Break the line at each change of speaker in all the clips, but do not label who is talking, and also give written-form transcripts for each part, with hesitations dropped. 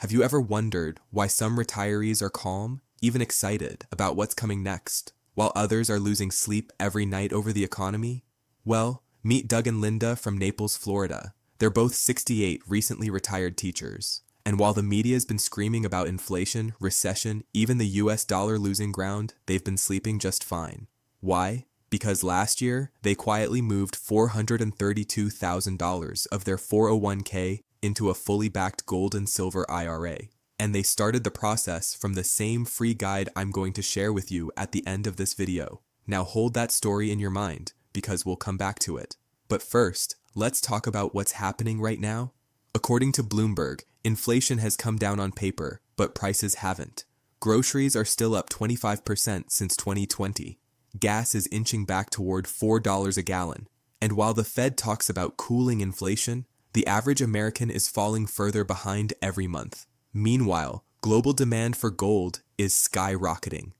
Have you ever wondered why some retirees are calm, even excited about what's coming next, while others are losing sleep every night over the economy? Well, meet Doug and Linda from Naples, Florida. They're both 68 recently retired teachers. And while the media's been screaming about inflation, recession, even the US dollar losing ground, they've been sleeping just fine. Why? Because last year, they quietly moved $432,000 of their 401k into a fully backed gold and silver IRA. And they started the process from the same free guide I'm going to share with you at the end of this video. Now hold that story in your mind, because we'll come back to it. But first, let's talk about what's happening right now. According to Bloomberg, inflation has come down on paper, but prices haven't. Groceries are still up 25% since 2020. Gas is inching back toward $4 a gallon. And while the Fed talks about cooling inflation, the average American is falling further behind every month. Meanwhile, global demand for gold is skyrocketing.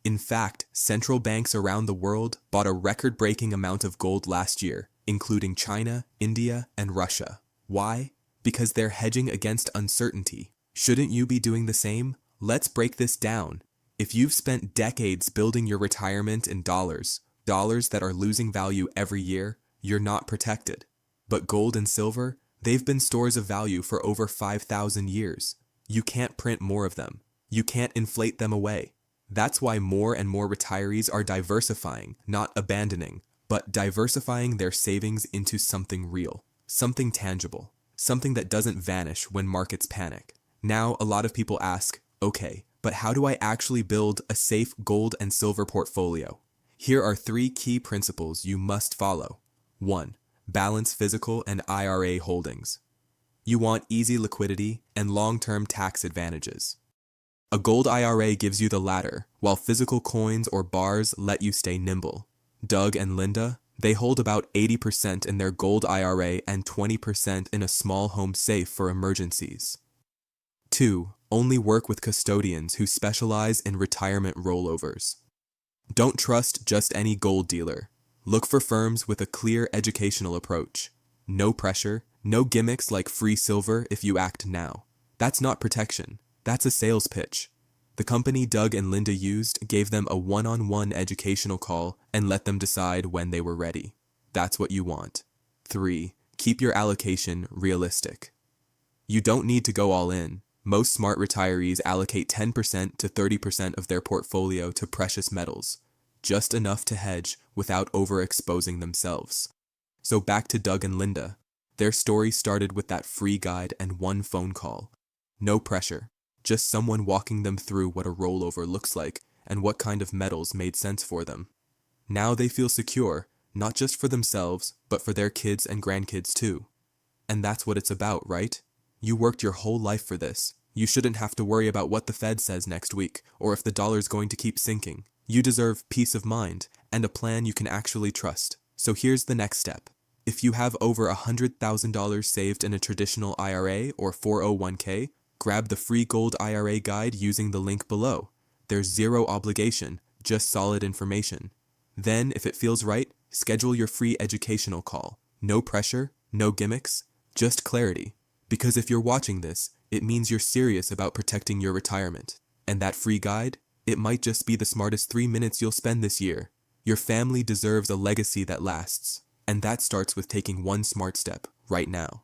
In fact, central banks around the world bought a record-breaking amount of gold last year, including China, India, and Russia. Why? Because they're hedging against uncertainty. Shouldn't you be doing the same? Let's break this down. If you've spent decades building your retirement in dollars that are losing value every year, you're not protected. But gold and silver, they've been stores of value for over 5,000 years. You can't print more of them. You can't inflate them away. That's why more and more retirees are diversifying, not abandoning, but diversifying their savings into something real, something tangible, something that doesn't vanish when markets panic. Now, a lot of people ask, okay, but how do I actually build a safe gold and silver portfolio? Here are 3 key principles you must follow. 1. Balance physical and IRA holdings. You want easy liquidity and long-term tax advantages. A gold IRA gives you the latter, while physical coins or bars let you stay nimble. Doug and Linda, they hold about 80% in their gold IRA and 20% in a small home safe for emergencies. 2. Only work with custodians who specialize in retirement rollovers. Don't trust just any gold dealer. Look for firms with a clear educational approach. No pressure, no gimmicks like free silver if you act now. That's not protection. That's a sales pitch. The company Doug and Linda used gave them a one-on-one educational call and let them decide when they were ready. That's what you want. 3. Keep your allocation realistic. You don't need to go all in. Most smart retirees allocate 10% to 30% of their portfolio to precious metals, just enough to hedge without overexposing themselves. So back to Doug and Linda. Their story started with that free guide and one phone call. No pressure, just someone walking them through what a rollover looks like and what kind of metals made sense for them. Now they feel secure, not just for themselves, but for their kids and grandkids too. And that's what it's about, right? You worked your whole life for this. You shouldn't have to worry about what the Fed says next week, or if the dollar's going to keep sinking. You deserve peace of mind, and a plan you can actually trust. So here's the next step. If you have over $100,000 saved in a traditional IRA or 401k, grab the free Gold IRA guide using the link below. There's zero obligation, just solid information. Then, if it feels right, schedule your free educational call. No pressure, no gimmicks, just clarity. Because if you're watching this, it means you're serious about protecting your retirement. And that free guide, it might just be the smartest 3 minutes you'll spend this year. Your family deserves a legacy that lasts. And that starts with taking one smart step right now.